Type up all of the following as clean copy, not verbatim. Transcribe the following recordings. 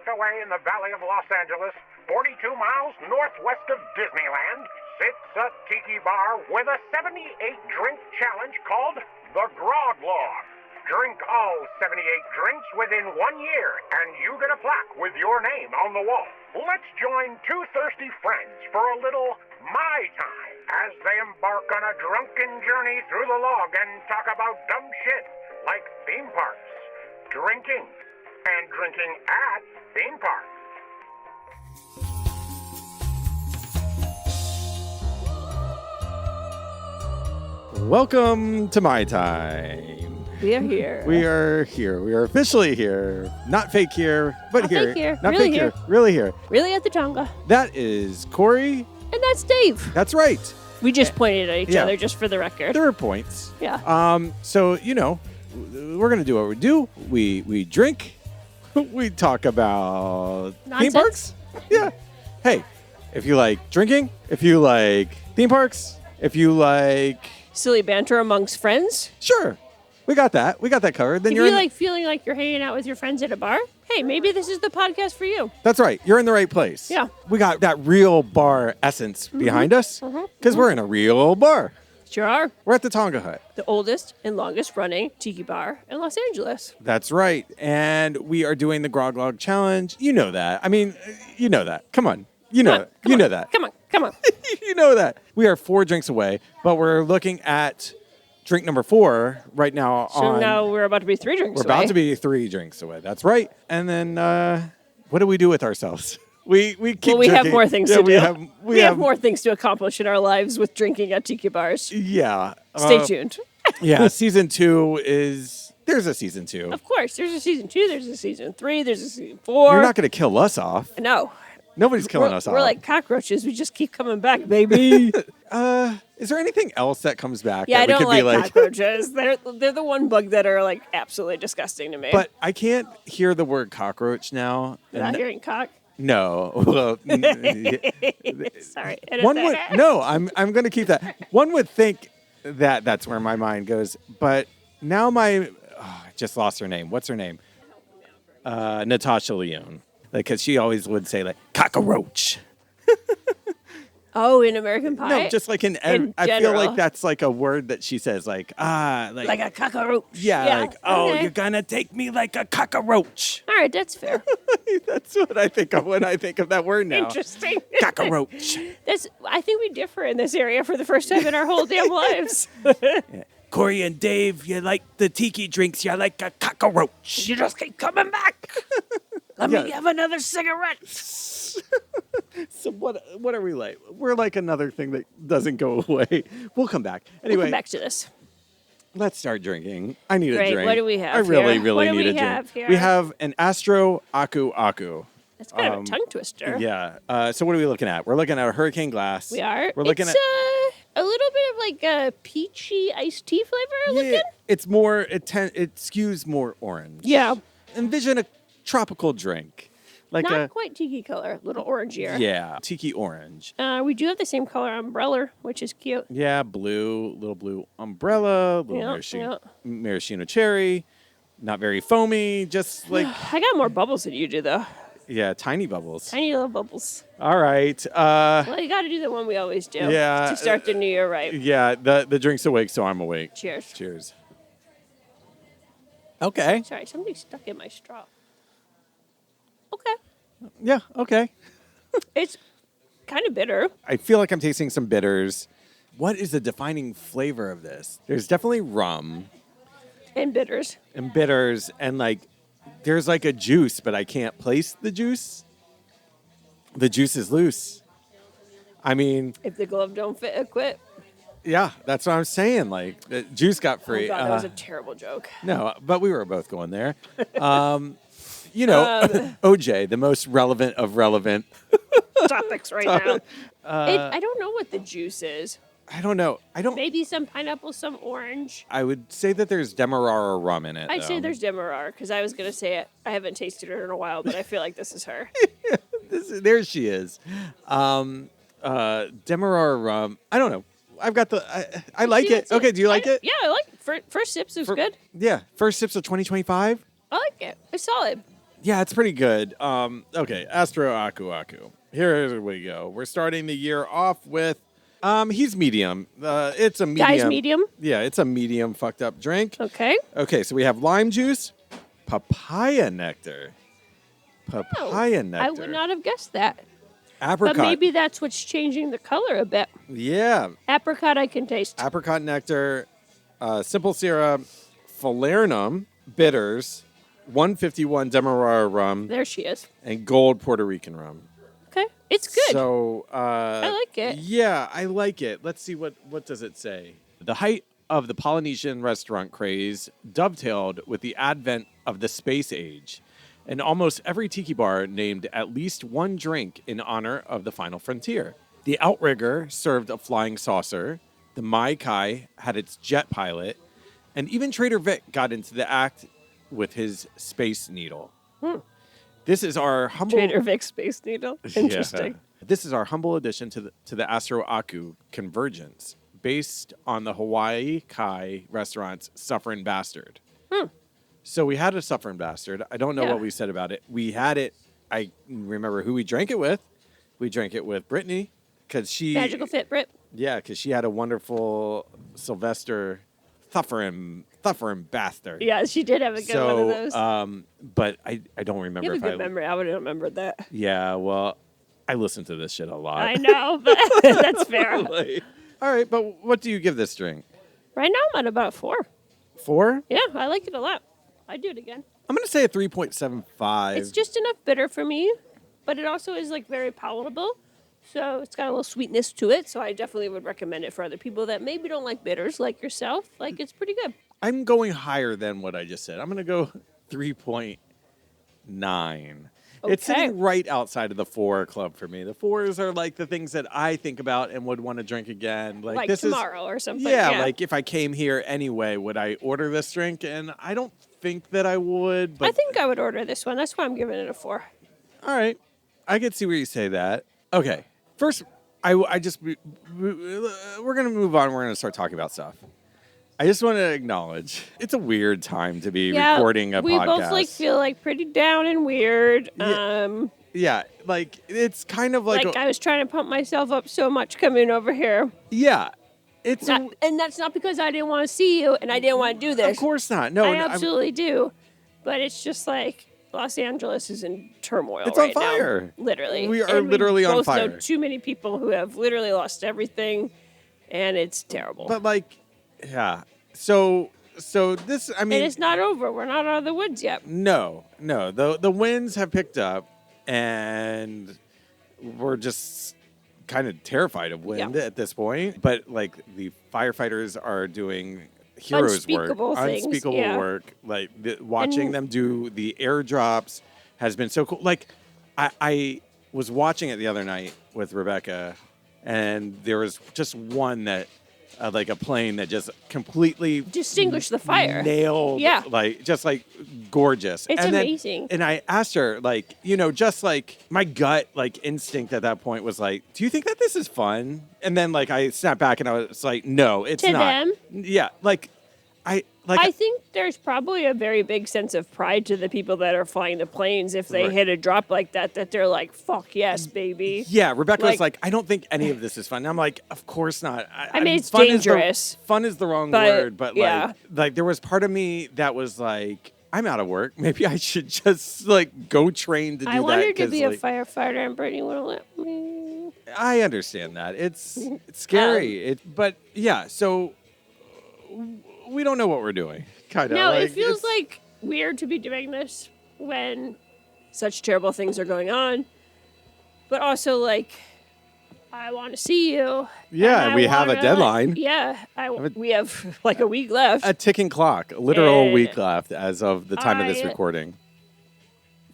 Tucked away in the valley of Los Angeles, 42 miles northwest of Disneyland, sits a tiki bar with a 78-drink challenge called the Grog Log. Drink all 78 drinks within 1 year, and you get a plaque with your name on the wall. Let's join two thirsty friends for a little Mai Tai as they embark on a drunken journey through the log and talk about dumb shit like theme parks, drinking, and drinking at theme parks. Welcome to Mai Tai. We are here. We are here. We are officially here. Not fake here, but Not here. fake here. Not Really fake here. Really here. Really at the Tonga. That is Corey. And that's Dave. That's right. We just pointed at each Yeah. other just for the record. There are points. Yeah. So, you know, we're going to do what we do. We drink. We talk about theme Nonsense. parks. Yeah. Hey, if you like drinking, if you like theme parks, if you like... Silly banter amongst friends. Sure. We got that. We got that covered. Then If you're you in like feeling like you're hanging out with your friends at a bar, hey, maybe this is the podcast for you. That's right. You're in the right place. Yeah. We got that real bar essence behind us because we're in a real bar. Sure are. We're at the Tonga Hut. The oldest and longest running tiki bar in Los Angeles. That's right. And we are doing the Grog Log Challenge. You know that. I mean, you know that. Come on. You know it. You know that. Come on. Come on. You know that. We are 4 drinks away, but we're looking at drink number 4 right now. So now we're about to be 3 drinks We're away. about to be 3 drinks away. That's right. And then what do we do with ourselves? We keep Well, we have drinking. more things Yeah, to do. We have more things to accomplish in our lives with drinking at tiki bars. Yeah. Stay tuned. Yeah, season 2 is... There's a season 2. Of course, there's a season 2, there's a season 3, there's a season 4. You're not going to kill us off. No. Nobody's killing us off. We're like cockroaches. We just keep coming back, baby. Is there anything else that comes back Yeah, I that we don't could like be like... cockroaches. They're the one bug that are like absolutely disgusting to me. But I can't hear the word cockroach now. You're not hearing cock. No. Well, Sorry. edit one that would... out. No, I'm going to keep that. One would think that that's where my mind goes. But now I just lost her name. What's her name? Natasha Lyonne. Because she always would say like, cockroach. Oh, in American Pie? No, just like in I feel general. like that's like a word that she says, like like a cockroach. yeah, like okay. you're gonna take me like a cockroach. All right, that's fair. That's what I think of when I think of that word now. Interesting. Cockroach. I think we differ in this area for the first time in our whole damn lives. Corey and Dave, you like the tiki drinks? You like a cockroach? You just keep coming back. Let me have another cigarette. So what are we like? We're like another thing that doesn't go away. We'll come back. Anyway, We'll come back to this. let's start drinking. I need a Great. drink. What do we have I really, here? really What do need we a drink. have here? We have an Astro Aku Aku. That's kind of a tongue twister. Yeah. So what are we looking at? We're looking at a Hurricane Glass. We are. We're looking it's a little bit of like a peachy iced tea flavor looking. It's more. It skews more orange. Yeah. Envision a tropical drink, like Not quite tiki color, a little orangier. yeah, tiki orange. We do have the same color umbrella, which is cute. Yeah, little blue umbrella, little maraschino cherry. Not very foamy, just like I got more bubbles than you do, though. yeah, tiny bubbles. Tiny little bubbles. All right. Well, you got to do the one we always do. Yeah, To start the new year right. Yeah, the drink's awake, so I'm awake. Cheers. Cheers. Okay. Sorry, something stuck in my straw. Okay. Yeah. Okay. It's kind of bitter. I feel like I'm tasting some bitters. What is the defining flavor of this? There's definitely rum And bitters. and bitters, and like there's like a juice, but I can't place the juice. The juice is loose. I mean, If the glove don't fit, it quit. yeah, that's what I'm saying. Like the juice got free. Oh, God, that was a terrible joke. No, but we were both going there. OJ, the most relevant of relevant. Topics right now. I don't know what the juice is. I don't know. Maybe some pineapple, some orange. I would say that there's Demerara rum in it. I'd say though. there's Demerara because I was going to say it. I haven't tasted her in a while, but I feel like this is her. There she is. Demerara rum. I don't know. I've got the. I like it. Okay, do you like it? Yeah, I like it. First sips is good. Yeah. First sips of 2025. I like it. It's solid. Yeah, it's pretty good. Okay, Astro Aku Aku. Here we go. We're starting the year off with, he's medium. It's a medium. Guy's medium? Yeah, it's a medium fucked up drink. Okay. Okay, so we have lime juice, papaya nectar. Papaya nectar. I would not have guessed that. Apricot. But maybe that's what's changing the color a bit. Yeah. Apricot I can taste. Apricot nectar, simple syrup, falernum, bitters, 151 Demerara rum, There she is. and gold Puerto Rican rum. Okay. It's good. So I like it. Yeah, I like it. Let's see what does it say. The height of the Polynesian restaurant craze dovetailed with the advent of the space age, and almost every tiki bar named at least one drink in honor of the final frontier. The Outrigger served a flying saucer. The Mai Kai had its jet pilot, and even Trader Vic got into the act with his Space Needle. This is our humble Trader Vic's Space Needle. Interesting. Yeah. This is our humble addition to the Astro Aku Convergence, based on the Hawaii Kai restaurant's Suffering Bastard. So we had a Suffering Bastard. I don't know what we said about it. We had it. I remember who we drank it with. We drank it with Brittany because she Magical Fit Brit. Yeah, because she had a wonderful Sylvester Suffering Bastard. Yeah, she did have a good one of those. But I don't remember You have if a good memory. I would have remembered that. Yeah, well, I listen to this shit a lot. I know, but that's fair. Like, all right, but what do you give this drink? Right now I'm at about 4. 4? Yeah, I like it a lot. I'd do it again. I'm going to say a 3.75. It's just enough bitter for me, but it also is like very palatable. So it's got a little sweetness to it. So I definitely would recommend it for other people that maybe don't like bitters like yourself. Like it's pretty good. I'm going higher than what I just said. I'm going to go 3.9. It's sitting right outside of the 4 club for me. The 4s are like the things that I think about and would want to drink again. Like this tomorrow or something. Yeah, like if I came here anyway, would I order this drink? And I don't think that I would. But I think I would order this one. That's why I'm giving it a 4. All right. I could see where you say that. Okay. First, we're going to move on. We're going to start talking about stuff. I just want to acknowledge it's a weird time to be recording a podcast. We both feel like pretty down and weird. Yeah, like it's kind of like I was trying to pump myself up so much coming over here. Yeah, it's and that's not because I didn't want to see you and I didn't want to do this. Of course not. No, I absolutely do. But it's just like Los Angeles is in turmoil. It's right on fire. Now, literally, we are literally on fire. We both know too many people who have literally lost everything, and it's terrible. But like. Yeah. So this, I mean, and it's not over. We're not out of the woods yet. No. The winds have picked up, and we're just kind of terrified of wind at this point. But like the firefighters are doing heroes work, unspeakable work. Like watching them do the airdrops has been so cool. Like I was watching it the other night with Rebecca, and there was just one that. Like a plane that just completely distinguished the fire, nailed, just gorgeous. It's amazing. And I asked her, like, just like my gut, like instinct at that point was like, "Do you think that this is fun?" And then like I snapped back and I was like, "No, it's to not." Them, yeah, I think there's probably a very big sense of pride to the people that are flying the planes if they hit a drop like that they're like, fuck yes, baby. Yeah, Rebecca was like, I don't think any of this is fun. And I'm like, of course not. I mean, it's dangerous. Fun is the wrong word, but like there was part of me that was like, I'm out of work. Maybe I should just like go train to do that. I wanted to be a firefighter and Brittany wouldn't let me. I understand that. It's scary. But yeah, so... We don't know what we're doing. Kind of. No, it feels like weird to be doing this when such terrible things are going on. But also, like, I want to see you. Yeah, we have a deadline. Yeah, we have like a week left. A ticking clock. A literal week left as of the time of this recording.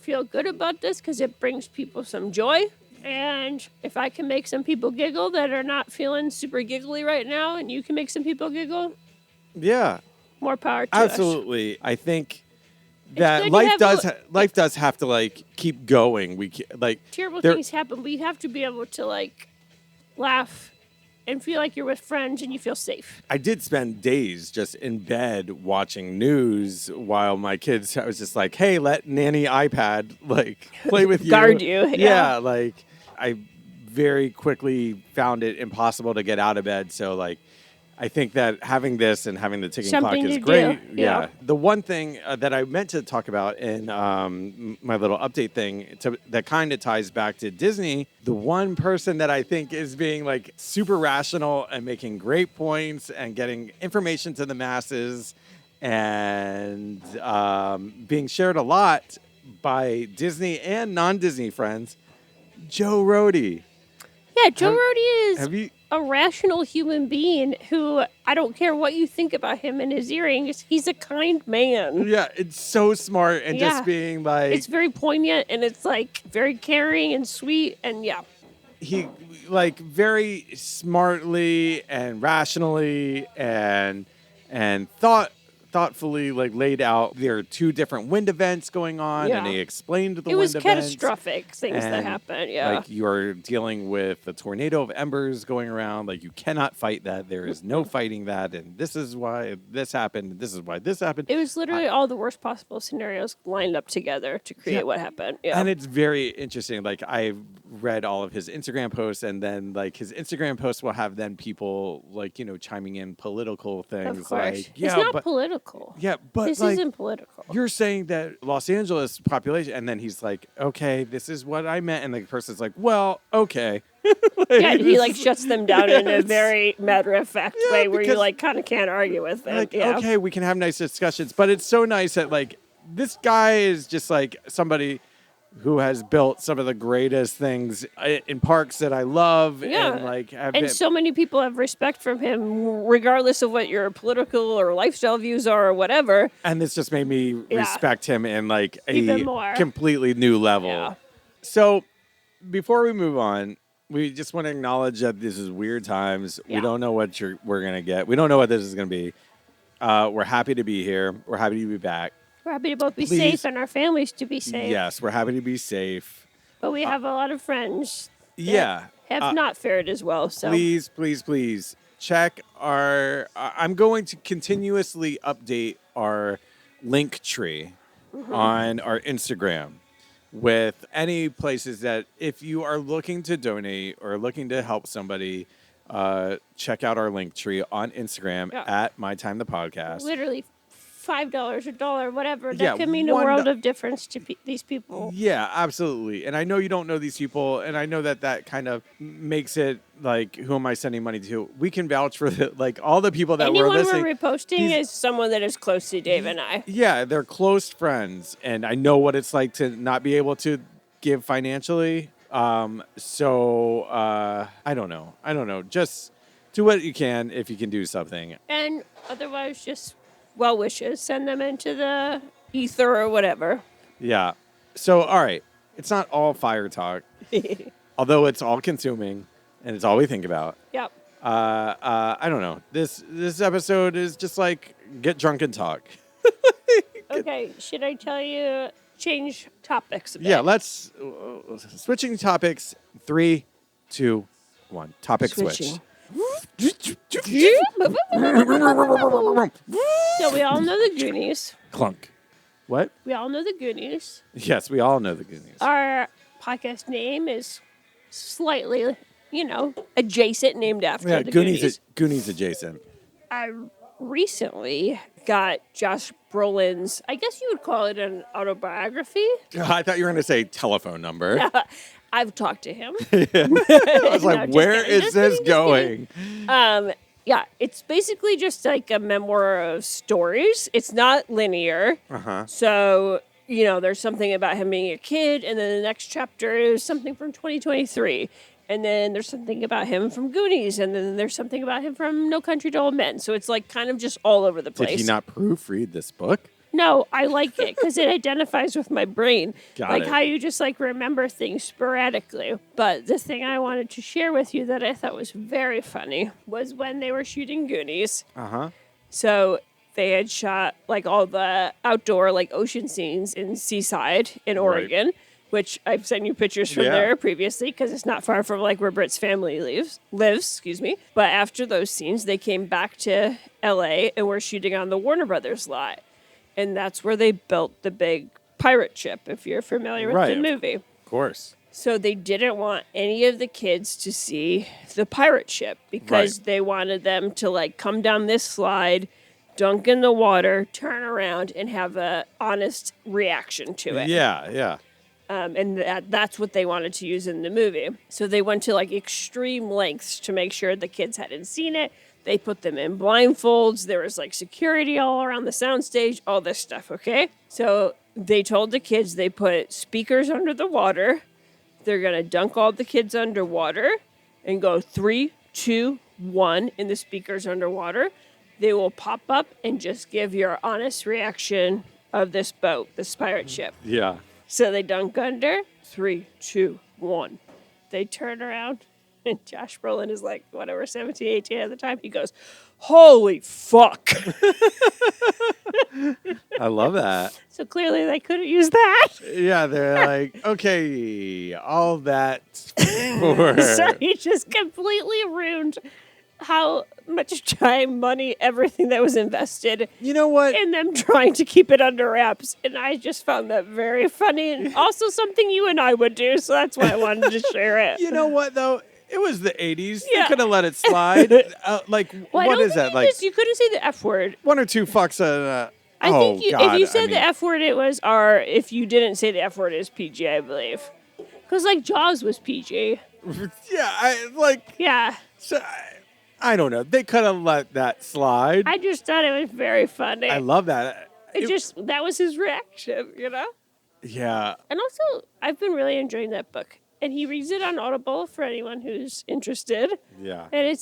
Feel good about this because it brings people some joy. And if I can make some people giggle that are not feeling super giggly right now, and you can make some people giggle... Yeah. More power to us. Absolutely. I think that life does have to like keep going. Terrible things happen. We have to be able to like laugh and feel like you're with friends and you feel safe. I did spend days just in bed watching news while my kids, I was just like, hey, let nanny iPad like play with you. Guard you. Yeah. Like I very quickly found it impossible to get out of bed. So like, I think that having this and having the ticking Something clock is to great. do, yeah. The one thing that I meant to talk about in my little update thing that kind of ties back to Disney, the one person that I think is being like super rational and making great points and getting information to the masses and being shared a lot by Disney and non-Disney friends, Joe Rohde. Yeah, Joe Rohde is Have you... a rational human being who, I don't care what you think about him and his earrings, he's a kind man. Yeah, it's so smart and Yeah. just being like... It's very poignant and it's like very caring and sweet and yeah. He like very smartly and rationally and thoughtfully like laid out there are two different wind events going on and he explained the It wind was events. catastrophic things that And, happened, yeah. Like you're dealing with a tornado of embers going around. Like you cannot fight that. There is no fighting that. And this is why this happened. This is why this happened. It was literally all the worst possible scenarios lined up together to create what happened. Yeah. And it's very interesting. Like I've read all of his Instagram posts, and then like his Instagram posts will have then people like, you know, chiming in political things. Of course. Like, yeah, it's not but political. yeah, but This like, isn't political. you're saying that Los Angeles population, and then he's like, okay, this is what I meant, and the person's like, well, okay. Yeah, and he like shuts them down in a very matter-of-fact way where you because- like kind of can't argue with them. Like, yeah. okay, we can have nice discussions, but it's so nice that like this guy is just like somebody who has built some of the greatest things in parks that I love, Yeah. and like have And been, so many people have respect from him, regardless of what your political or lifestyle views are or whatever. and this just made me Yeah. respect him in like Even a more. completely new level. Yeah. So before we move on, we just want to acknowledge that this is weird times. Yeah. We don't know what we're gonna get. We don't know what this is gonna be. We're happy to be here. We're happy to be back. We're happy to both be Please. safe and our families to be safe. Yes, we're happy to be safe. But we have a lot of friends Yeah. have not fared as well. So Please, please, please check our. I'm going to continuously update our link tree on our Instagram with any places that if you are looking to donate or looking to help somebody, check out our link tree on Instagram at My Time the Podcast. literally $5, $1, whatever. That Yeah, could mean a $1 world of difference to these people. Yeah, absolutely. And I know you don't know these people, and I know that kind of makes it like, who am I sending money to? We can vouch for like all the people that Anyone were listening. we're reposting is someone that is close to Dave and I. Yeah, they're close friends, and I know what it's like to not be able to give financially. So I don't know. Just do what you can if you can do something. And otherwise, just well wishes. Send them into the ether or whatever. Yeah. So all right, it's not all fire talk, although it's all consuming and it's all we think about. Yep. I don't know. This episode is just like get drunk and talk. Okay, should I tell you, change topics a bit? Yeah, let's switching topics. 3, 2, 1. Topic Switching. switch. So we all know the Goonies. Clunk. What? We all know the Goonies. Yes, we all know the Goonies. Our podcast name is slightly, adjacent, named after Yeah, the Goonies. Goonies adjacent. I recently got Josh Brolin's, I guess you would call it an autobiography. I thought you were going to say telephone number. I've talked to him. I was like, just where kidding, is just this kidding, just going? Yeah, it's basically just like a memoir of stories. It's not linear. Uh-huh. So, there's something about him being a kid, and then the next chapter is something from 2023. And then there's something about him from Goonies, and then there's something about him from No Country to Old Men. So it's like kind of just all over the place. Did he not proofread this book? No, I like it because it identifies with my brain. Got like it. how you just like remember things sporadically. But the thing I wanted to share with you that I thought was very funny was when they were shooting Goonies. Uh-huh. So they had shot like all the outdoor like ocean scenes in Seaside in Oregon. which I've sent you pictures from there previously because it's not far from like where Britt's family lives, excuse me. But after those scenes, they came back to LA and were shooting on the Warner Brothers lot. And that's where they built the big pirate ship, if you're familiar with the movie. Of course. So they didn't want any of the kids to see the pirate ship because they wanted them to like come down this slide, dunk in the water, turn around, and have a honest reaction to it. Yeah. And that's what they wanted to use in the movie. So they went to like extreme lengths to make sure the kids hadn't seen it. They put them in blindfolds. There was like security all around the soundstage, all this stuff, okay? So they told the kids they put speakers under the water. They're going to dunk all the kids underwater and go 3, 2, 1 in the speakers underwater. They will pop up and just give your honest reaction of this boat, this pirate ship. Yeah. So they dunk under, 3, 2, 1. They turn around, and Josh Brolin is like, whatever, 17, 18 at the time. He goes, holy fuck. I love that. So clearly they couldn't use that. Yeah, they're like, okay, all that for... So he just completely ruined how much time, money, everything that was invested You know what? in them trying to keep it under wraps. And I just found that very funny and also something you and I would do. So that's why I wanted to share it. You know what, though? It was the 80s. Yeah. They could have let it slide. Like, Well, what is that? Like, you couldn't say the F word. 1 or 2 fucks I think God, if you said I mean, the F word, it was R. If you didn't say the F word, it was PG, I believe. Because, like, Jaws was PG. Yeah, Yeah. So, I don't know. They could have let that slide. I just thought it was very funny. I love that. That was his reaction, you know? Yeah. And also, I've been really enjoying that book. And he reads it on Audible for anyone who's interested. Yeah. And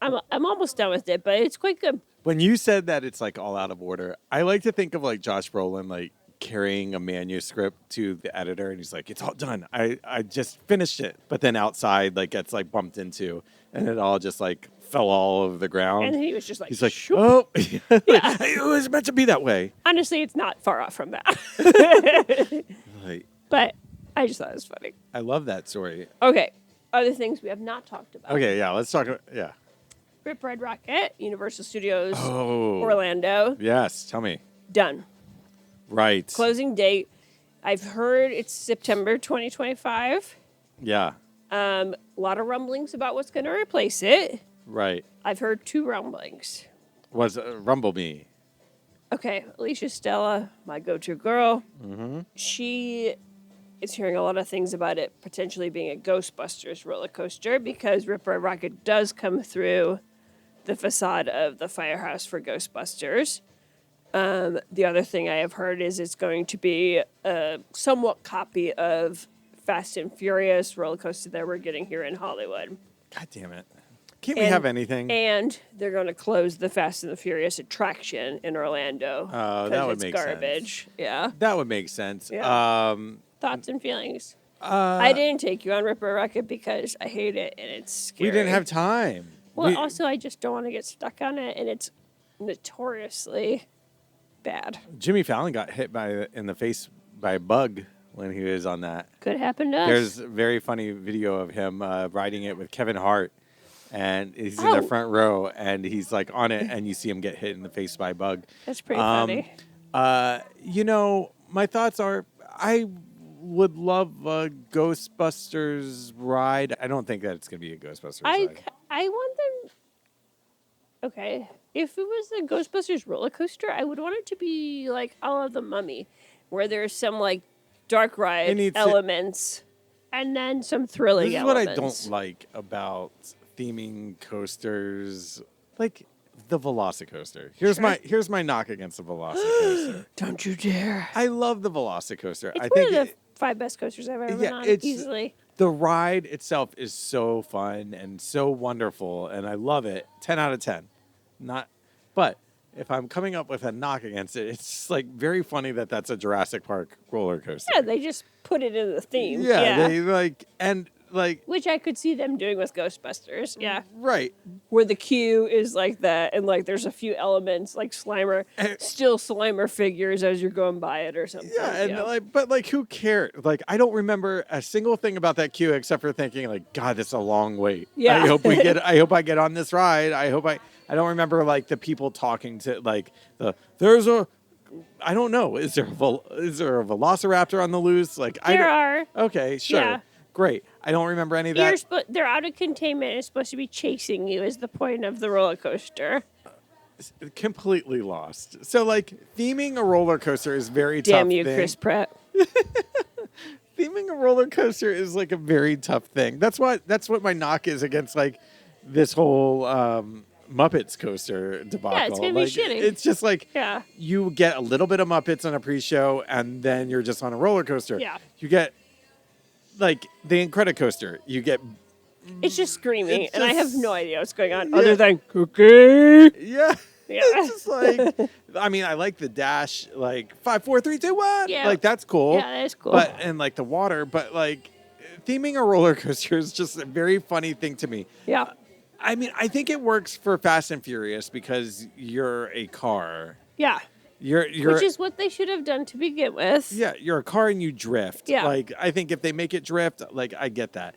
I'm almost done with it, but it's quite good. When you said that it's like all out of order, I like to think of like Josh Brolin like carrying a manuscript to the editor and he's like, it's all done. I just finished it. But then outside like gets like bumped into and it all just like fell all over the ground. And he was just like, he's like, shoop. oh, it was meant to be that way. Honestly, it's not far off from that. Like, But I just thought it was funny. I love that story. Okay. Other things we have not talked about. Okay, yeah, let's talk about, yeah. Rip Red Rocket, Universal Studios, Oh. Orlando. Yes, tell me. Done. Right. Closing date. I've heard it's September 2025. Yeah, A lot of rumblings about what's going to replace it. right. I've heard 2 rumblings. Was Rumble Me. Okay, Alicia Stella, my go-to girl. Mm-hmm. She is hearing a lot of things about it potentially being a Ghostbusters roller coaster because Rip Red Rocket does come through the facade of the firehouse for Ghostbusters. The other thing I have heard is it's going to be a somewhat copy of Fast and Furious roller coaster that we're getting here in Hollywood. God damn it. Can't we have anything? And they're going to close the Fast and the Furious attraction in Orlando. Oh, that would it's make garbage. sense. Yeah. That would make sense. Yeah. Thoughts and feelings. I didn't take you on Rip Red Rocket because I hate it and it's scary. We didn't have time. Well, also, I just don't want to get stuck on it, and it's notoriously bad. Jimmy Fallon got hit in the face by a bug when he was on that. Could happen to us. There's a very funny video of him riding it with Kevin Hart, and he's in the front row, and he's like on it, and you see him get hit in the face by a bug. That's pretty funny. You know, my thoughts are, I would love a Ghostbusters ride. I don't think that it's going to be a Ghostbusters ride. I want them... Okay. If it was a Ghostbusters roller coaster, I would want it to be like a la The Mummy, where there's some like dark ride elements and then some thrilling elements. This is what I don't like about theming coasters, like the Velocicoaster. Here's my knock against the Velocicoaster. Don't you dare. I love the Velocicoaster. It's one of the 5 best coasters I've ever been on, easily. The ride itself is so fun and so wonderful, and I love it. 10 out of 10. But if I'm coming up with a knock against it, it's just like very funny that that's a Jurassic Park roller coaster. Yeah, they just put it in the theme. Yeah. They like, and like Which I could see them doing with Ghostbusters. Yeah. right. Where the queue is like that, and like there's a few elements like Slimer, still Slimer figures as you're going by it or something. Yeah, and like, but like, who cares? Like, I don't remember a single thing about that queue except for thinking, like, God, this is a long wait. Yeah. I hope I get on this ride. I don't remember like the people talking to like I don't know. Is there a velociraptor on the loose? Like, There are. Okay, sure. Yeah. Great. I don't remember any of that. They're out of containment and supposed to be chasing you is the point of the roller coaster. Completely lost. So, like, theming a roller coaster is very tough. Damn you, thing. Chris Pratt. Theming a roller coaster is like a very tough thing. That's what my knock is against like this whole Muppets coaster debacle. Yeah, it's gonna be like, shitty. It's just like Yeah. you get a little bit of Muppets on a pre-show, and then you're just on a roller coaster. Yeah. You get like the Incredicoaster. You get It's just screaming, It's and I have just- no idea what's going on Yeah. other than cookie. yeah. Yeah. It's just like I mean, I like the dash, like 5, 4, 3, 2, 1. Yeah. Like that's cool. Yeah, that is cool. But and like the water, but like theming a roller coaster is just a very funny thing to me. Yeah. I mean, I think it works for Fast and Furious because you're a car. Yeah. You're Which is what they should have done to begin with. yeah, you're a car and you drift. Yeah. Like I think if they make it drift, like I get that.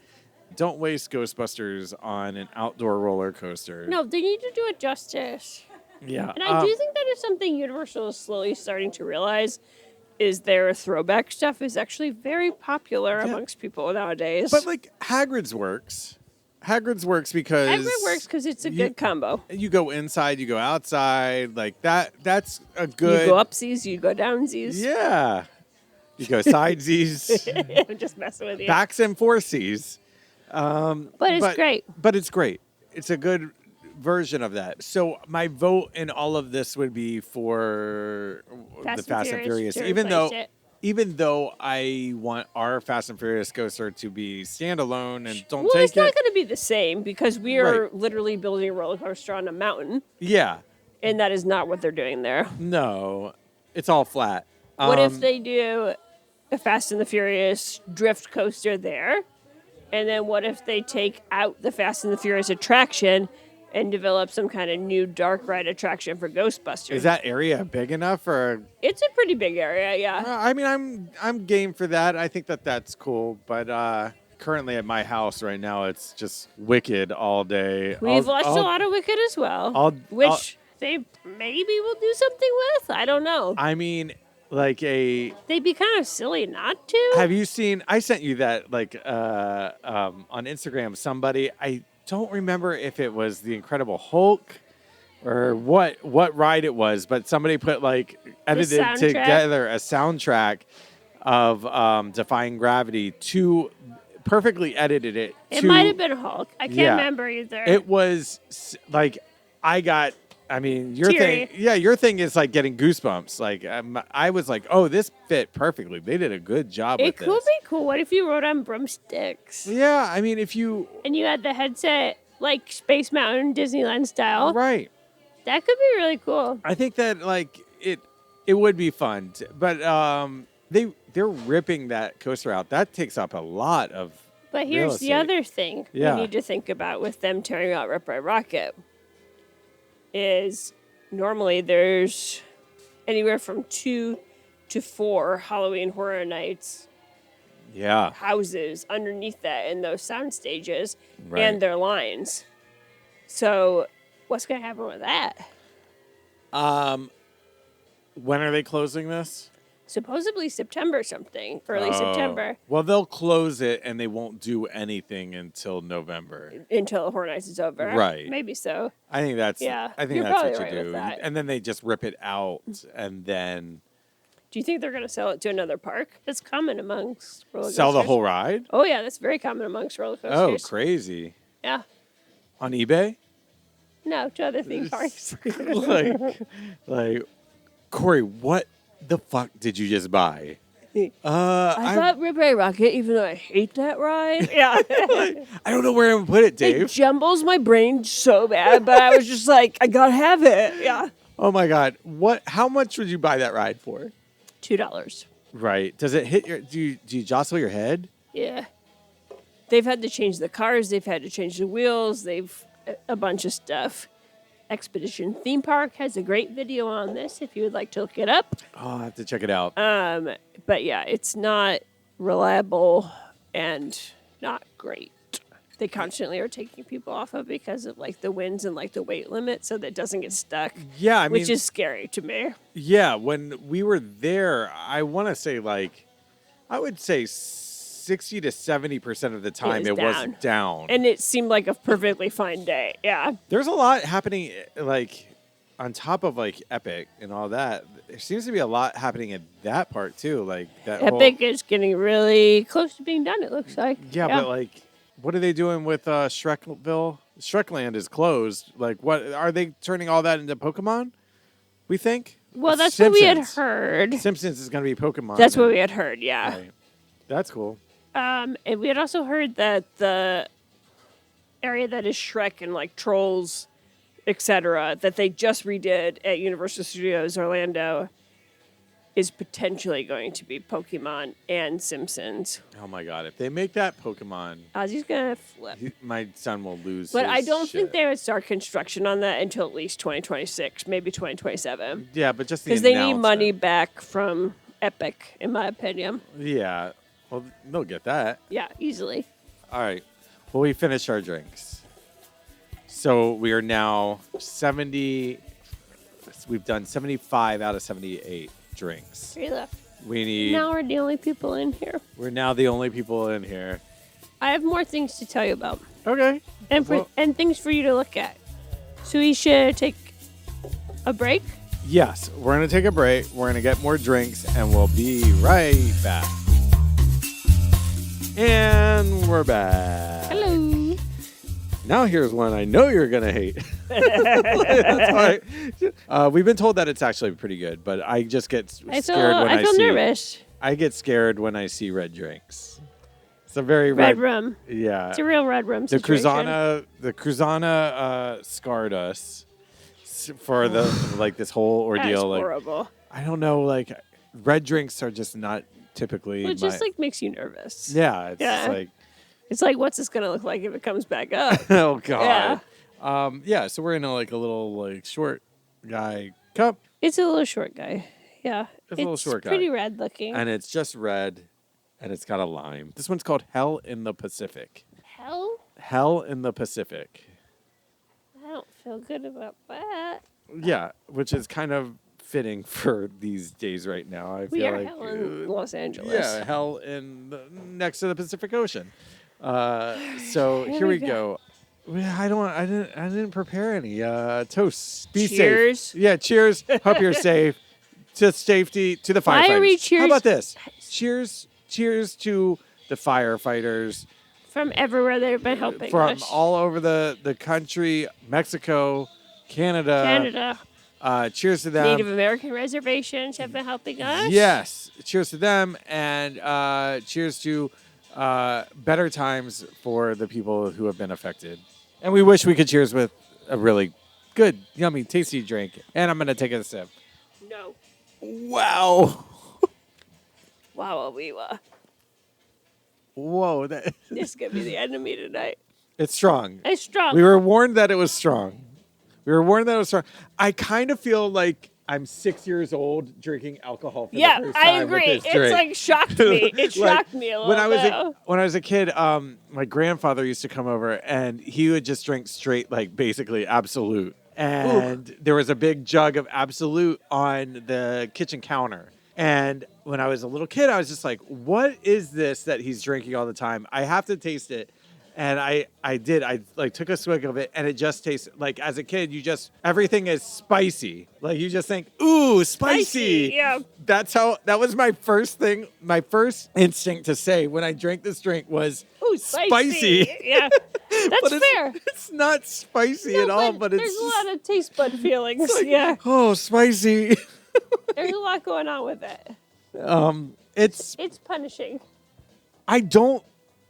Don't waste Ghostbusters on an outdoor roller coaster. No, they need to do it justice. Yeah. And I do think that is something Universal is slowly starting to realize is their throwback stuff is actually very popular amongst people nowadays. But like Hagrid's works. Hagrid's works because Hagrid works because it's a good combo. You go inside, you go outside, like that. That's a good. You go upsies, you go downsies. Yeah. You go sidesies, I'm just messing with you. backs and foresies. But it's great. But it's great. It's a good version of that. So my vote in all of this would be for the Fast and Furious, to even replace it. though I want our Fast and Furious coaster to be standalone and don't Well, take it's not it. going to be the same because we are Right. literally building a roller coaster on a mountain, Yeah. and that is not what they're doing there. No. It's all flat. What if they do a Fast and the Furious drift coaster there? And then what if they take out the Fast and the Furious attraction and develop some kind of new dark ride attraction for Ghostbusters? Is that area big enough for? It's a pretty big area, yeah. I mean, I'm game for that. I think that's cool. But currently at my house right now, it's just Wicked all day. We've watched a lot of Wicked as well, which they maybe will do something with. I don't know. I mean, like They'd be kind of silly not to. Have you seen? I sent you that like on Instagram. Somebody I don't remember if it was the Incredible Hulk or what ride it was, but somebody put like edited soundtrack? together a soundtrack of Defying Gravity to perfectly edited it. It to- might have been Hulk. I can't Yeah. remember either. It was like I got. I mean, your Teary. thing. Yeah, your thing is like getting goosebumps. Like I was like, oh, this fit perfectly. They did a good job with It could this. be cool. What if you rode on broomsticks Yeah, I mean, if you and you had the headset like Space Mountain Disneyland style? right, That could be really cool. I think that like it would be fun. But they're ripping that coaster out. That takes up a lot of. But real here's the estate. other thing Yeah. we need to think about with them tearing out Rip Ride Rocket is normally there's anywhere from 2 to 4 Halloween Horror Nights Yeah, houses underneath that in those sound stages Right. and their lines. So what's going to happen with that? when are they closing this? Supposedly September something, early September, Well, they'll close it and they won't do anything until November. until Horror Nights is over. Right. Maybe so. I think that's. Yeah, I think you're that's what probably you right do. with that. And then they just rip it out, and then Do you think they're going to sell it to another park? That's common amongst roller sell the coasters. whole ride. Oh, yeah, that's very common amongst roller Oh, coasters. crazy! Yeah. On eBay, No, to other theme parks. like Corey, what the fuck did you just buy? I bought Rip Ride Rocket, even though I hate that ride. Yeah. I don't know where I'm gonna put it, It Dave. jumbles my brain so bad, but I was just like, I gotta have it. Yeah. Oh my god, what? How much would you buy that ride for? $2. Right? Does it hit your? Do you jostle your head? Yeah. They've had to change the cars. They've had to change the wheels. They've a bunch of stuff. Expedition Theme Park has a great video on this if you would like to look it up. Oh, I have to check it out. But yeah, it's not reliable and not great. They constantly are taking people off of because of like the winds and like the weight limit, so that it doesn't get stuck. Yeah, I mean, which is scary to me. Yeah, when we were there, I want to say I would say 60 to 70% of the time it was down. And it seemed like a perfectly fine day. Yeah. There's a lot happening, like on top of like Epic and all that. There seems to be a lot happening at that part too. Like that Epic is getting really close to being done, it looks like. Yeah, but like, what are they doing with Shrekville? Shrekland is closed. Like, what are they turning all that into Pokemon? We think. Well, that's Simpsons. what we had heard. Simpsons is going to be Pokemon. That's what we had heard. Yeah. Right. That's cool. And we had also heard that the area that is Shrek and like Trolls, etc., that they just redid at Universal Studios Orlando, is potentially going to be Pokemon and Simpsons. Oh my God! If they make that Pokemon, Ozzy's gonna flip. My son will lose. But I don't shit. think they would start construction on that until at least 2026, maybe 2027. Yeah, but just because they need money back from Epic, in my opinion. Yeah, well, they'll get that. Yeah, easily. All right. Well, we finished our drinks, so we are now 70. We've done 75 out of 78 drinks. 3 left. We need. Now we're the only people in here. We're now the only people in here. I have more things to tell you about. Okay. And things for you to look at. So we should take a break? Yes, we're going to take a break. We're going to get more drinks, and we'll be right back. And we're back. Hello. Now here's one I know you're going to hate. That's why. We've been told that it's actually pretty good, but I just get scared when I see. Nervous. I get scared when I see red drinks. It's a very red rum. Yeah. It's a real red rum situation. The Cruzana scarred us for this whole ordeal. That's horrible. I don't know, like red drinks are just not typically. Well, it just like makes you nervous. Yeah, it's like what's this gonna look like if it comes back up? Oh God. Yeah. So we're in a little short guy cup. It's a little short guy. Yeah. It's a little short guy. Pretty red looking. And it's just red, and it's got a lime. This one's called Hell in the Pacific. Hell? Hell in the Pacific. I don't feel good about that. Yeah, which is kind of fitting for these days right now. I feel like hell in Los Angeles. Yeah, hell next to the Pacific Ocean. So here we go. I didn't prepare any toasts. Be cheers. safe. Yeah, cheers. Hope you're safe. To safety, to the firefighters. Why are we cheers? How about this? Cheers to the firefighters. From everywhere they've been helping From us. all over the country, Mexico, Canada. Cheers to them. Native American reservations have been helping us. Yes. Cheers to them. And cheers to better times for the people who have been affected. And we wish we could cheers with a really good, yummy, tasty drink. And I'm going to take a sip. No. Wow. Wow, Awiwa. Whoa. This is going to be the end of me tonight. It's strong. It's strong. We were warned that it was strong. I kind of feel like I'm 6 years old drinking alcohol for the first time. I agree. With this It's drink. like shocked me. It shocked me a little bit. When I was a kid, my grandfather used to come over and he would just drink straight, like basically Absolute. And there was a big jug of Absolute on the kitchen counter. And when I was a little kid, I was just like, what is this that he's drinking all the time? I have to taste it. And I did. I took a swig of it, and it just tastes like, as a kid, everything is spicy. Like you just think, ooh, spicy. Yeah. That was my first thing. My first instinct to say when I drank this drink was, ooh, spicy. Yeah, that's fair. It's not spicy at all, but there's a lot of taste bud feelings. Like, yeah. Oh, spicy. There's a lot going on with it. It's punishing. I don't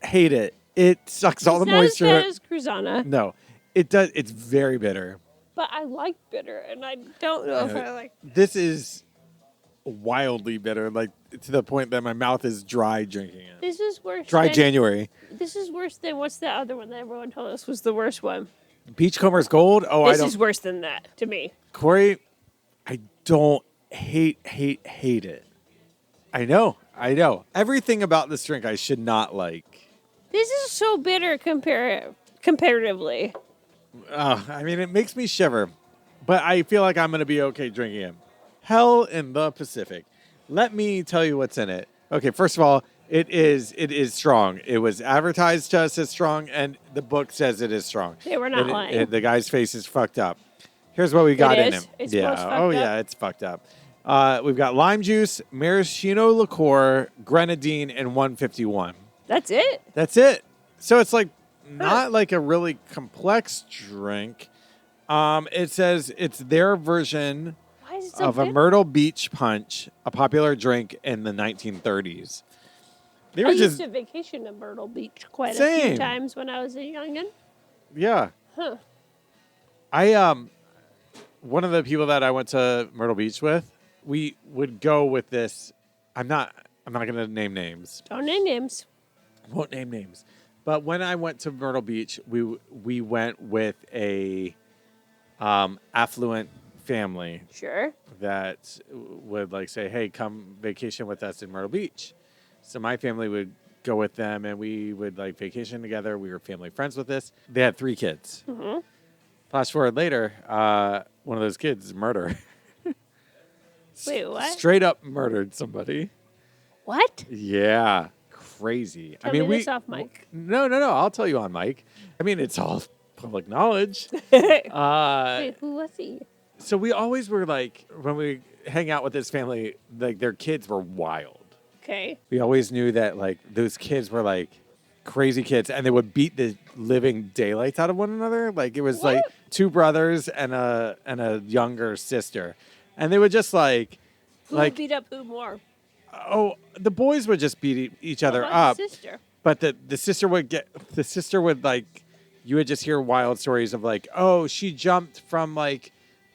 hate it. It sucks all the moisture. It's not as bad as Cruzana. No, it does. It's very bitter. But I like bitter, and I don't know if I like. This is wildly bitter, like to the point that my mouth is dry drinking it. This is worse. Dry January. This is worse than what's the other one that everyone told us was the worst one? Beachcomber's Gold. Oh, This is worse than that to me. Corey, I don't hate it. I know. Everything about this drink I should not like. This is so bitter comparatively. I mean, it makes me shiver, but I feel like I'm going to be okay drinking it. Hell in the Pacific. Let me tell you what's in it. Okay, first of all, it is strong. It was advertised to us as strong, and the book says it is strong. They were not lying. The guy's face is fucked up. Here's what we got in it. It's yeah. fucked Oh, up? yeah, it's fucked up. We've got lime juice, maraschino liqueur, grenadine, and 151. That's it? That's it. So it's like not like a really complex drink. It says it's their version Why is it so of a bitter? Myrtle Beach punch, a popular drink in the 1930s. They I were used just to vacation to Myrtle Beach quite a Same. few times when I was a youngin'. yeah. Huh. One of the people that I went to Myrtle Beach with, we would go with this. I'm not going to name names. Don't name names. Won't name names. But when I went to Myrtle Beach, we went with a affluent family Sure. that would like say, "Hey, come vacation with us in Myrtle Beach." So my family would go with them, and we would like vacation together. We were family friends with this. They had 3 kids. Mm-hmm. Flash forward later, one of those kids murdered. Wait, what? Straight up murdered somebody. What? Yeah, crazy. Tell me this off mic. No. I'll tell you on mic. I mean, it's all public knowledge. Wait, who was he? So we always were like, when we hang out with this family, like their kids were wild. Okay. We always knew that like those kids were like crazy kids, and they would beat the living daylights out of one another. Like it was like 2 brothers and a younger sister, and they would just like Who would beat up who more? the boys would just beat each other What about up. the sister? But the sister would like, you would just hear wild stories of like, oh, she jumped from like,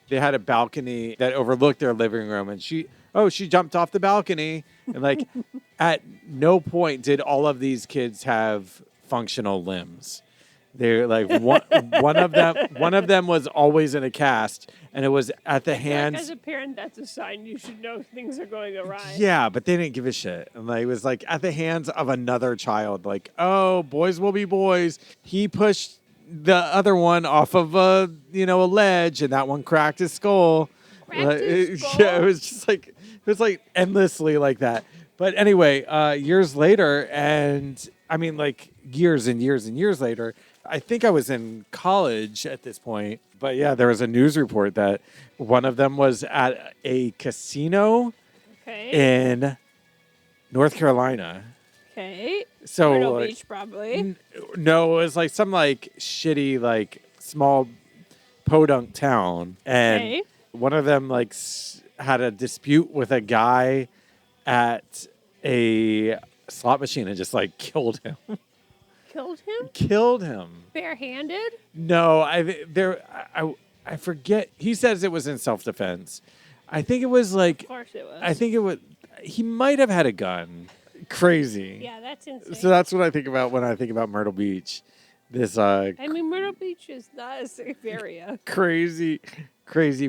they had a balcony that overlooked their living room, and she jumped off the balcony, and like, at no point did all of these kids have functional limbs. They're like one of them was always in a cast, and it was at the hands. Like as a parent, that's a sign you should know things are going awry. Yeah, but they didn't give a shit. And like, it was like at the hands of another child. Like, oh, boys will be boys. He pushed the other one off of a ledge, and that one cracked his skull. Cracked his skull? Yeah, it was like endlessly like that. But anyway, years later, and I mean like years and years and years later, I think I was in college at this point. But yeah, there was a news report that one of them was at a casino in North Carolina. Okay. So Myrtle like, Beach, probably. No, it was like some like shitty like small podunk town, and one of them like had a dispute with a guy at a slot machine and just like killed him. Killed him? Killed him. Barehanded? No, I forget. He says it was in self-defense. I think it was like. Of course it was. I think it was. He might have had a gun. Crazy. Yeah, that's insane. So that's what I think about when I think about Myrtle Beach. This I mean, Myrtle Beach is not a safe area. crazy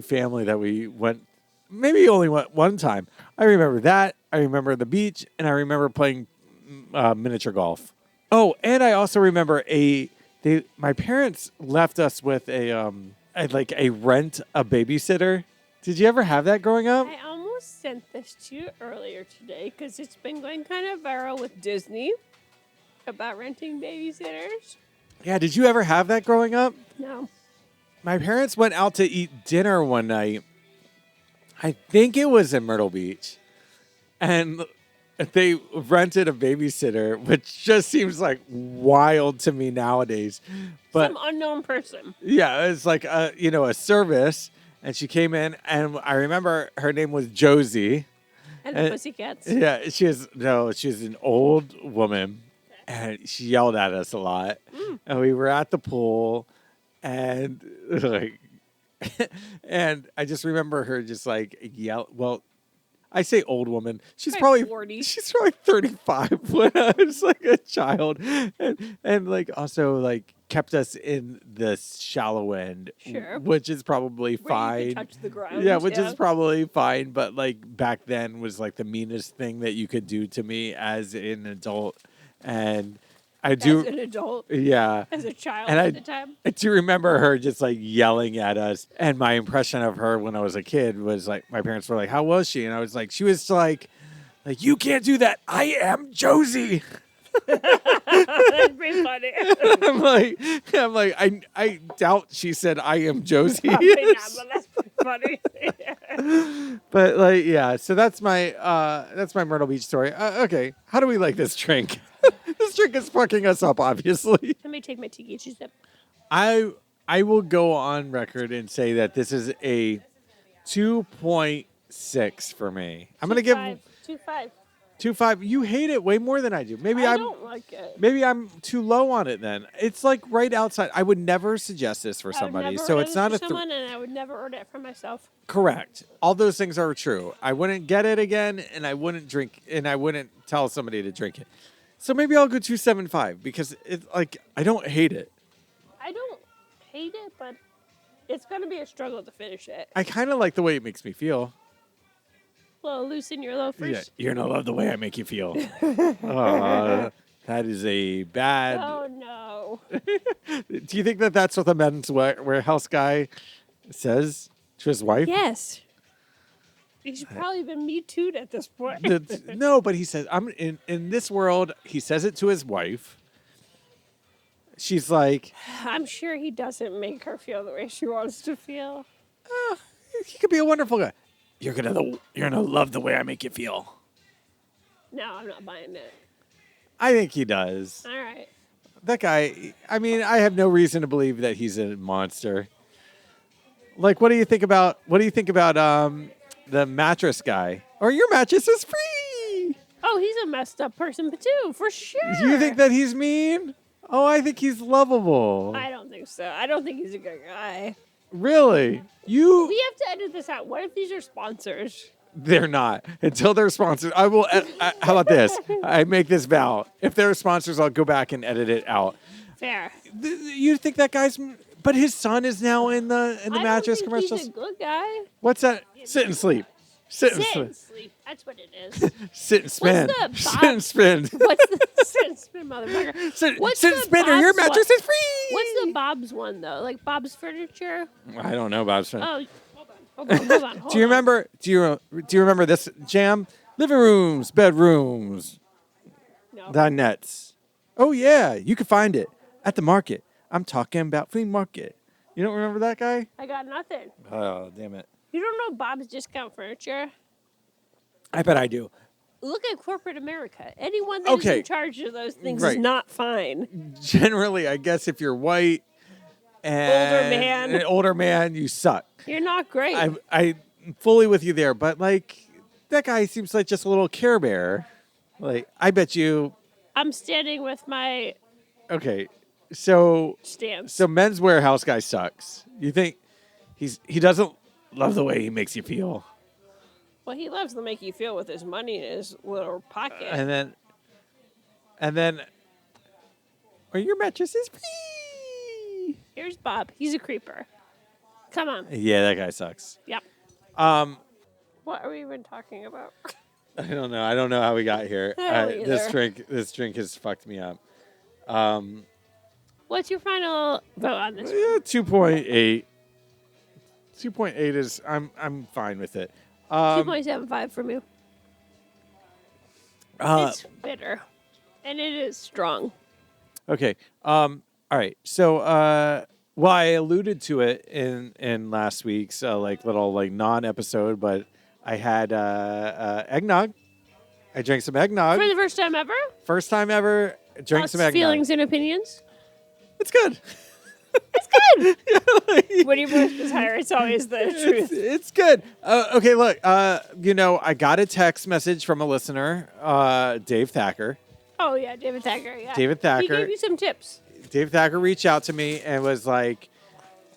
family that we went. Maybe only went one time. I remember that. I remember the beach, and I remember playing miniature golf. Oh, and I also remember my parents left us with a rent a babysitter. Did you ever have that growing up? I almost sent this to you earlier today because it's been going kind of viral with Disney about renting babysitters. Yeah, did you ever have that growing up? No. My parents went out to eat dinner one night. I think it was in Myrtle Beach. And they rented a babysitter, which just seems like wild to me nowadays. But some unknown person. Yeah, it's like a service, and she came in, and I remember her name was Josie. And the Pussycats. Yeah, she's an old woman, and she yelled at us a lot. And we were at the pool, and like, and I just remember her just like yell. Well, I say old woman. She's Probably probably 40. She's probably 35 when I was like a child, and like also like kept us in the shallow end, Sure. which is probably Where fine. you can touch the ground. Yeah, which is probably fine, but like back then was like the meanest thing that you could do to me as an adult, and I do. As an adult. Yeah. As a child And at the time. I do remember her just like yelling at us. And my impression of her when I was a kid was like, my parents were like, how was she? And I was like, she was like, you can't do that. I am Josie. That's pretty funny. I'm like, I doubt she said I am Josie. Probably not, but that's pretty funny. But like, yeah, so that's my Myrtle Beach story. Okay. How do we like this drink? This drink is fucking us up, obviously. Let me take my tiki sip. I will go on record and say that this is a 2.6 for me. I'm gonna give 2.5. 2.5. You hate it way more than I do. I don't like it. Maybe I'm too low on it then. It's like right outside. I would never suggest this for somebody. So it's not a someone, and I would never order it for myself. Correct. All those things are true. I wouldn't get it again, and I wouldn't drink, and I wouldn't tell somebody to drink it. So maybe I'll go 2.75 because it's like I don't hate it. I don't hate it, but it's going to be a struggle to finish it. I kind of like the way it makes me feel. Well, loosen your loafers. Yeah, you're gonna love the way I make you feel. That is a bad. Oh no. Do you think that that's what the men's warehouse guy says to his wife? Yes. He's probably been Me Too'd at this point. No, but he says, "I'm in this world." He says it to his wife. She's like, I'm sure he doesn't make her feel the way she wants to feel. he could be a wonderful guy. You're gonna love the way I make you feel. No, I'm not buying it. I think he does. All right. That guy. I mean, I have no reason to believe that he's a monster. Like, what do you think about the mattress guy? Or your mattress is free. Oh, he's a messed up person too, for sure. Do you think that he's mean? Oh, I think he's lovable. I don't think so. I don't think he's a good guy. Really? We have to edit this out. What if these are sponsors? They're not. Until they're sponsors. I will. How about this? I make this vow. If they're sponsors, I'll go back and edit it out. Fair. You think that guy's... But his son is now in the mattress I don't think commercials. he's a good guy. What's that? Sit and sleep. Sit and Sit sleep. and sleep. That's what it is. Sit and spin. What's the Sit and spin. What's the sit and spin, motherfucker? Sit What's and the spin or your Bob's mattress one? is free. What's the Bob's one though? Like Bob's Furniture? I don't know, Bob's friend. Oh, hold on. Do you remember? Do you remember this jam? Living rooms, bedrooms, No. the nets. Oh yeah, you can find it at the market. I'm talking about flea market. You don't remember that guy? I got nothing. Oh damn it! You don't know Bob's Discount Furniture? I bet I do. Look at corporate America. Anyone that's Okay. in charge of those things Right. is not fine. Generally, I guess if you're white and an older man, you suck. You're not great. I'm fully with you there, but like that guy seems like just a little Care Bear. Like I bet you. I'm standing with my Okay, so stance. Men's Warehouse guy sucks. You think he doesn't love the way he makes you feel, Well, he loves to make you feel with his money in his little pocket. and then, or your mattress is free. Here's Bob. He's a creeper. Come on. Yeah, that guy sucks. Yep. What are we even talking about? I don't know. I don't know how we got here. I don't either. This drink has fucked me up. What's your final vote on this? Yeah, 2.8. 2.8 is I'm fine with it. 2.75 from you. It's bitter, and it is strong. Okay. All right. So, well, I alluded to it in last week's little non-episode, but I had eggnog. I drank some eggnog. For the first time ever? First time ever. Drank Thoughts, some eggnog. feelings, and opinions? It's good. It's good. When your voice is higher, it's always the truth. It's good. Okay, look. I got a text message from a listener, Dave Thacker. Oh, yeah, David Thacker. Yeah. David Thacker. He gave you some tips. Dave Thacker reached out to me and was like,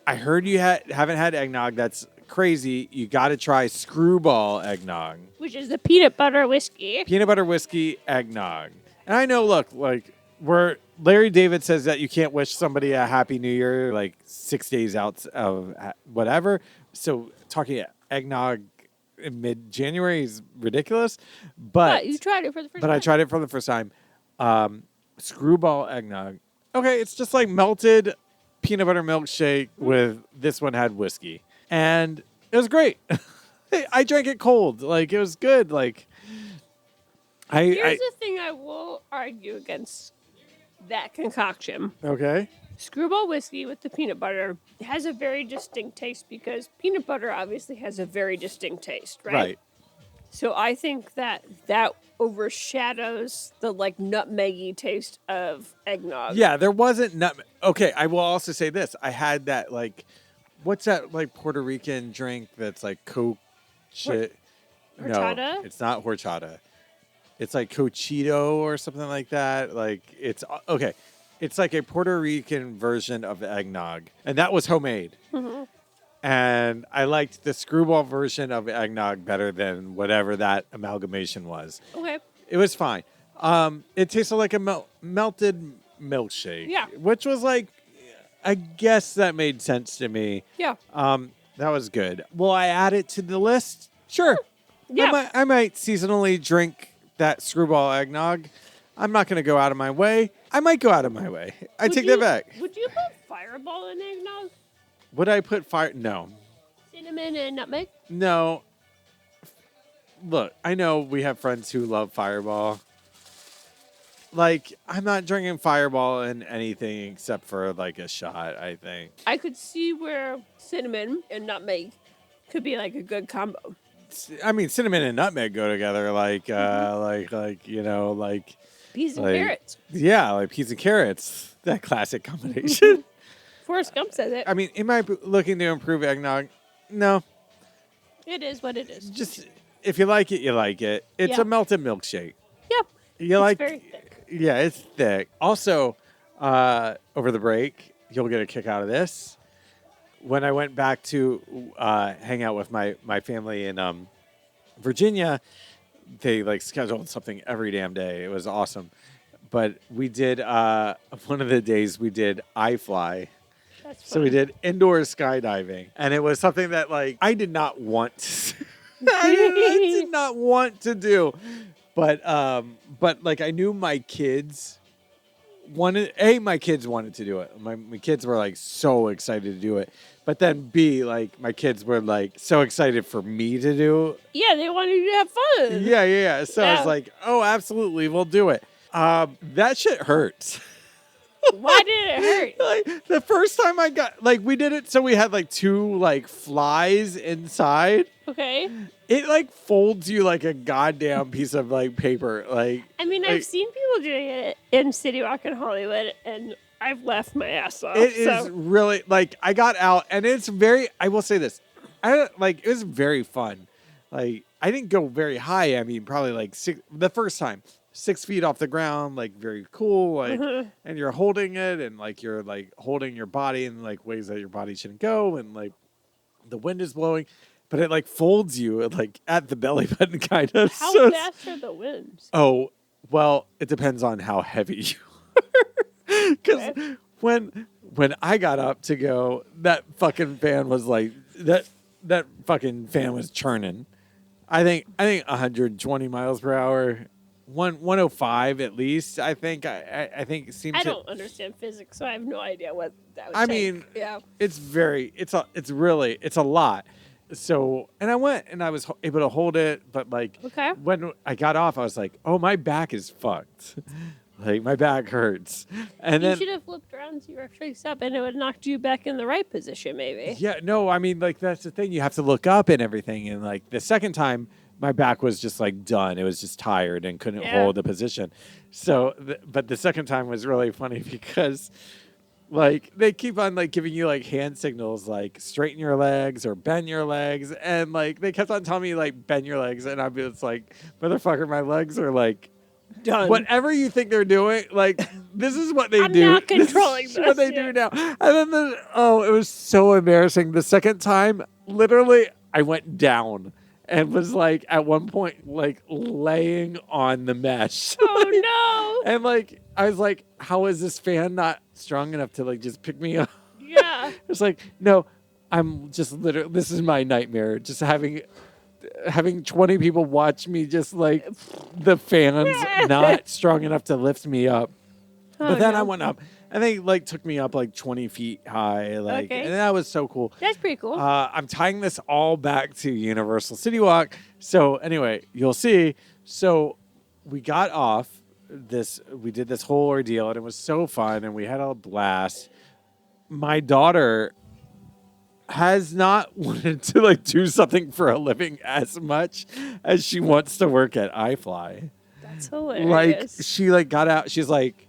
I heard you haven't had eggnog that's crazy, you got to try Screwball Eggnog. Which is the peanut butter whiskey. Peanut butter whiskey eggnog. And I know, look, like, Larry David says that you can't wish somebody a happy new year like 6 days out of whatever. So talking eggnog in mid-January is ridiculous. But you tried it for the first time. But I tried it for the first time. Screwball eggnog. Okay, it's just like melted peanut butter milkshake with this one had whiskey. And it was great. I drank it cold. Like, it was good. Like, Here's the thing I will argue against that concoction. Okay. Screwball whiskey with the peanut butter has a very distinct taste because peanut butter obviously has a very distinct taste, right? Right. So I think that overshadows the like nutmeggy taste of eggnog. Yeah, there wasn't nutmeg. Okay, I will also say this. I had that like, what's that like Puerto Rican drink that's like Coke shit? Horchata? No, it's not horchata. It's like cochito or something like that. Like it's okay. It's like a Puerto Rican version of eggnog, and that was homemade. Mm-hmm. And I liked the Screwball version of eggnog better than whatever that amalgamation was. Okay. It was fine. It tasted like a melted milkshake. Yeah. Which was like, I guess that made sense to me. Yeah. That was good. Will I add it to the list? Sure. Yeah. I might seasonally drink that Screwball eggnog. I'm not going to go out of my way. I might go out of my way. I take that back. Would you put Fireball in eggnog? Would I put No. Cinnamon and nutmeg? No. Look, I know we have friends who love Fireball. Like, I'm not drinking Fireball in anything except for like a shot, I think. I could see where cinnamon and nutmeg could be like a good combo. I mean, cinnamon and nutmeg go together like, you know, like peas and like, carrots. Yeah, like peas and carrots. That classic combination. Forrest Gump says it. I mean, am I looking to improve eggnog? No. It is what it is. Just, if you like it, you like it. It's a melted milkshake. Yep. It's very thick. Yeah, it's thick. Also, over the break, you'll get a kick out of this. When I went back to hang out with my family in Virginia, they like scheduled something every damn day. It was awesome. But we did one of the days we did iFly. That's fun. So we did indoor skydiving, and it was something that like I did not want to. I did not want to do, but like I knew my kids wanted. My kids wanted to do it. My kids were like so excited to do it, but then B, like my kids were like so excited for me to do. Yeah, they wanted you to have fun. Yeah. So I was like, oh, absolutely, we'll do it. That shit hurts. Why did it hurt? Like the first time I got like we did it, so we had like two like flies inside. Okay. It like folds you like a goddamn piece of like paper. Like I mean, I've seen people doing it in City Walk in Hollywood, and I've laughed my ass off. It is really like I got out, and it's very. I will say this, it was very fun. Like I didn't go very high. I mean, probably like the first time. 6 feet off the ground, like very cool, like, and you're holding it, and like you're like holding your body in like ways that your body shouldn't go, and like the wind is blowing, but it like folds you like at the belly button, kind of. How fast are the winds? Oh, well, it depends on how heavy you are, because when I got up to go, that fucking fan was like that fucking fan was churning. I think 120 miles per hour. 105 at least. I think I think it seems. I don't understand physics, so I have no idea what that would I take. mean, yeah, it's a lot. So, and I went and I was able to hold it, but like when I got off, I was like, oh, my back is fucked. Like my back hurts. And you then should have flipped around so you were face up, and it would have knocked you back in the right position, maybe. Yeah, no, I mean, like that's the thing. You have to look up and everything, and like the second time. My back was just like done. It was just tired and couldn't hold the position. So, but the second time was really funny because like they keep on like giving you like hand signals, like straighten your legs or bend your legs. And like, they kept on telling me like bend your legs. And I'm just like, motherfucker, my legs are like done. Whatever you think they're doing, like this is what they I'm do. not controlling this. What they do now. And then it was so embarrassing. The second time literally, I went down and was like, at one point, like laying on the mesh. Oh no. And like, I was like, how is this fan not strong enough to like just pick me up? Yeah. It's like, no, I'm just literally, this is my nightmare. Just having 20 people watch me, just like the fans not strong enough to lift me up. Oh, But then no. I went up and they like took me up like 20 feet high. Like, Okay. and that was so cool. That's pretty cool. I'm tying this all back to Universal City Walk. So anyway, you'll see. So we got off we did this whole ordeal and it was so fun and we had a blast. My daughter has not wanted to like do something for a living as much as she wants to work at iFly. That's hilarious. Like she like got out. She's like,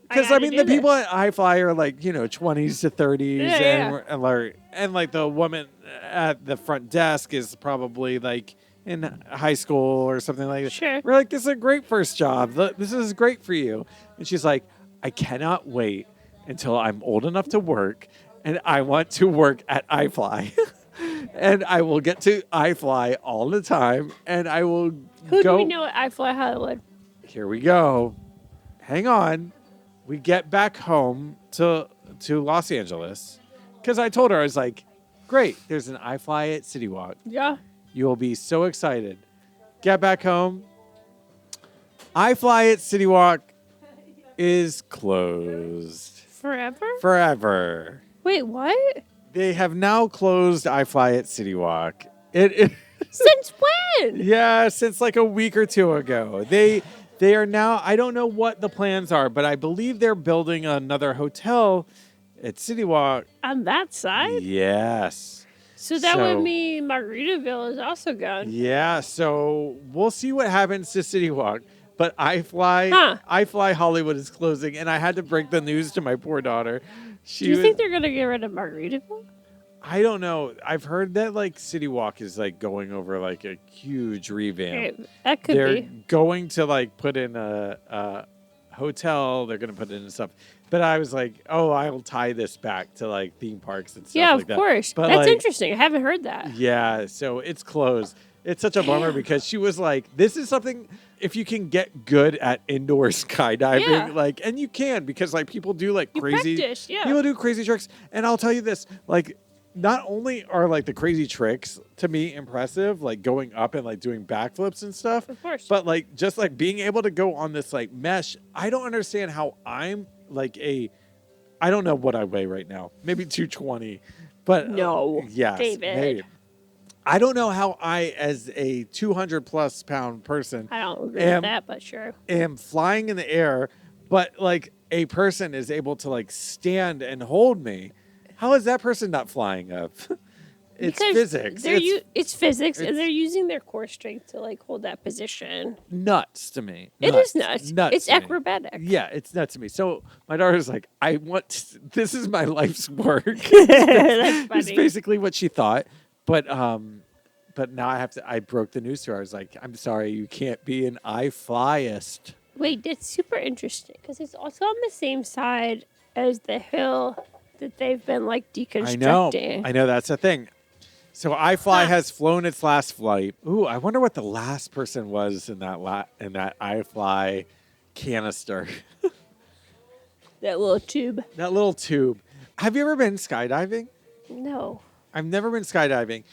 because I gotta mean do the people this. at iFly are like 20s to 30s, Yeah, and like the woman at the front desk is probably like in high school or something like that. Sure. We're like, this is a great first job. This is great for you. And she's like, I cannot wait until I'm old enough to work, and I want to work at iFly. And I will get to iFly all the time, and I will Who go. do we know at iFly Hollywood? Here we go. Hang on. We get back home to Los Angeles because I told her, I was like, great, there's an iFly at City Walk. Yeah. You will be so excited. Get back home. iFly at City Walk is closed. Forever. Wait, what? They have now closed iFly at City Walk. It Since when? Yeah, since like a week or two ago. They are now, I don't know what the plans are, but I believe they're building another hotel at City Walk. On that side? Yes. So that would mean Margaritaville is also gone. Yeah, so we'll see what happens to City Walk. But iFly Hollywood is closing, and I had to break the news to my poor daughter. Do you think they're going to get rid of Margaritaville? I don't know. I've heard that like City Walk is like going over like a huge revamp. That could They're be. going to like put in a hotel. They're going to put in stuff. But I was like, oh, I'll tie this back to like theme parks and stuff Yeah, like of that. course. But, That's like, interesting. I haven't heard that. Yeah, so it's closed. It's such a bummer because she was like, this is something, if you can get good at indoor skydiving, Yeah. like, and you can because like people do like You crazy, practice, yeah. people do crazy tricks. And I'll tell you this, like, not only are like the crazy tricks to me impressive, like going up and like doing backflips and stuff, Of course. but like just like being able to go on this like mesh, I don't understand how I'm like I don't know what I weigh right now, maybe 220, but No, yes, David. maybe. I don't know how I, as a 200+ pound person, I don't agree with that, but sure. am flying in the air, but like a person is able to like stand and hold me. How is that person not flying up? It's Because physics. It's physics, and it's- they're using their core strength to like hold that position. Nuts to me. It is nuts. Nuts It's to me. acrobatic. Yeah, it's nuts to me. So my daughter's like, this is my life's work. That's It's funny. basically what she thought. But now I broke the news to her. I was like, I'm sorry, you can't be an iFlyist. Wait, that's super interesting because it's also on the same side as the hill that they've been like deconstructing. I know that's a thing. So iFly has flown its last flight. Ooh, I wonder what the last person was in that iFly canister. That little tube. That little tube. Have you ever been skydiving? No, I've never been skydiving.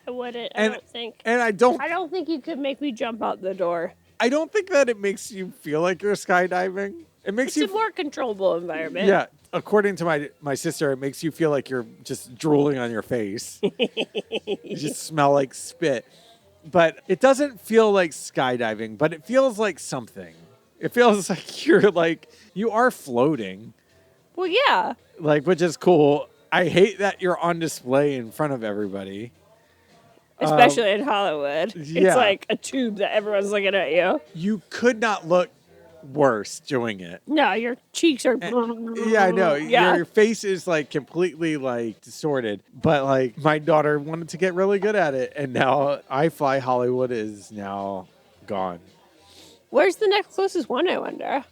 I wouldn't. I And- don't think. And I don't think you could make me jump out the door. think that it makes you feel like you're skydiving. It makes It's you a more controllable environment. Yeah, according to my sister, it makes you feel like you're just drooling on your face. You just smell like spit. But it doesn't feel like skydiving, but it feels like something. It feels like you are floating, Well, yeah. like, which is cool. I hate that you're on display in front of everybody. Especially in Hollywood. yeah. It's like a tube that everyone's looking at you. You could not look worse doing it. No, your cheeks are. Yeah, I know. Yeah. Your face is like completely like distorted. But like my daughter wanted to get really good at it, and now iFly Hollywood is now gone. Where's the next closest one, I wonder?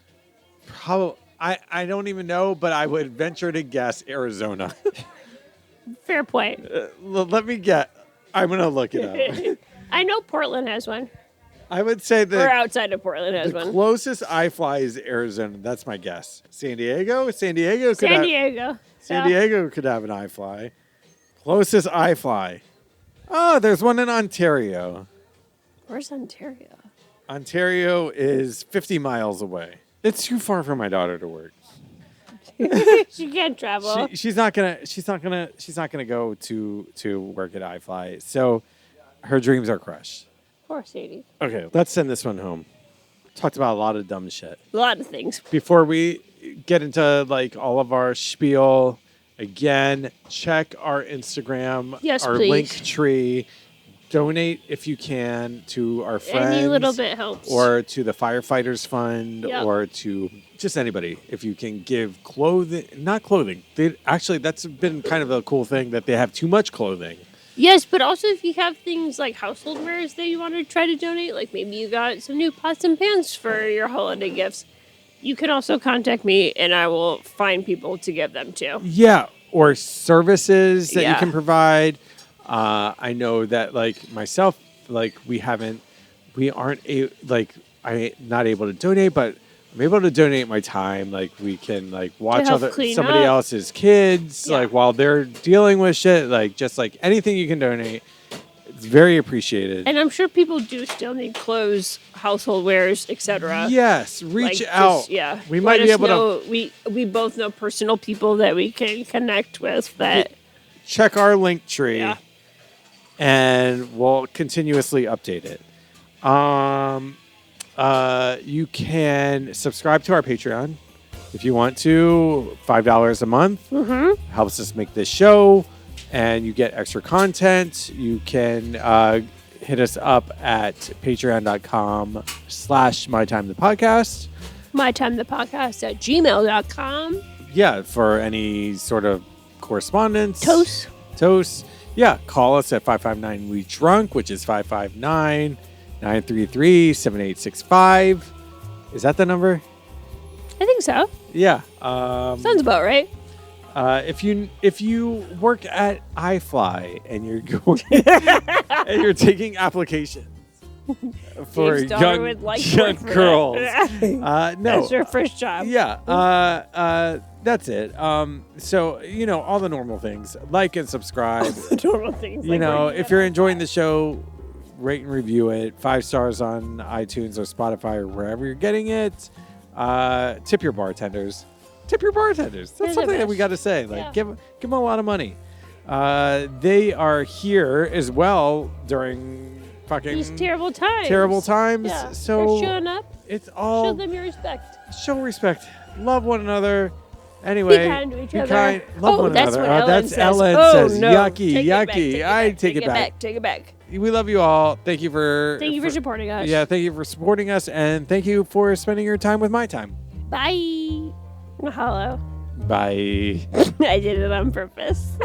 Probably I don't even know, but I would venture to guess Arizona. Fair point. Let me get. I'm gonna look it up. I know Portland has one. I would say Or that outside of Portland has the one. closest I fly is Arizona. That's my guess. San Diego. San Diego could San have. Diego. San Diego could have an iFly. Closest iFly. Oh, there's one in Ontario. Where's Ontario? Ontario is 50 miles away. It's too far for my daughter to work. She can't travel. She's not gonna go to work at iFly. So her dreams are crushed. Poor Sadie. Okay, let's send this one home. Talked about a lot of dumb shit. A lot of things. Before we get into like all of our spiel, again, check our Instagram, Yes, our please. link tree. Donate if you can to our friends. Any little bit helps. Or to the Firefighters Fund, Yep. or to just anybody. If you can give clothing, not clothing. Actually, that's been kind of a cool thing that they have too much clothing. Yes, but also if you have things like household wares that you want to try to donate, like maybe you got some new pots and pans for your holiday gifts, you can also contact me and I will find people to give them to. Yeah, or services that you Yeah. can provide. I know that like myself, like I'm not able to donate, but I'm able to donate my time. Like we can like watch help clean somebody up. else's kids, Yeah. like while they're dealing with shit. Like just like anything you can donate, it's very appreciated. And I'm sure people do still need clothes, household wares, etc. Yes, reach Like, out. just, yeah, we might be able to We both know personal people that we can connect with. That check our link tree. Yeah. And we'll continuously update it. You can subscribe to our Patreon if you want to. $5 a month helps us make this show, and you get extra content. You can hit us up at patreon.com/mytimethepodcast. mytimethepodcast@gmail.com. Yeah, for any sort of correspondence. Toast. Yeah, call us at 559-WE-DRUNK, which is 559-933-7865. Is that the number? I think so. Yeah. Sounds about right. If you work at iFly and you're going and you're taking applications for Dave's daughter young would like to young work for girls, that. no. That's her first job. Yeah. That's it. So, all the normal things. Like and subscribe. Normal things. If you're enjoying the show, rate and review it. 5 stars on iTunes or Spotify or wherever you're getting it. Tip your bartenders. That's They're something the that we best. got to say. Like, Yeah. give them a lot of money. They are here as well during fucking these terrible times. Yeah. So they're showing up. it's all Show them your respect. show respect. Love one another. Anyway, Be kind to each other. kind, love one that's another. what Ellen That's says. Ellen Oh, says. no. Yucky, Take it back, yucky. take it I back, take it back. Take it back. We love you all. Thank you for supporting us. Yeah, thank you for supporting us, and thank you for spending your time with my time. Bye. Hello. Bye. I did it on purpose.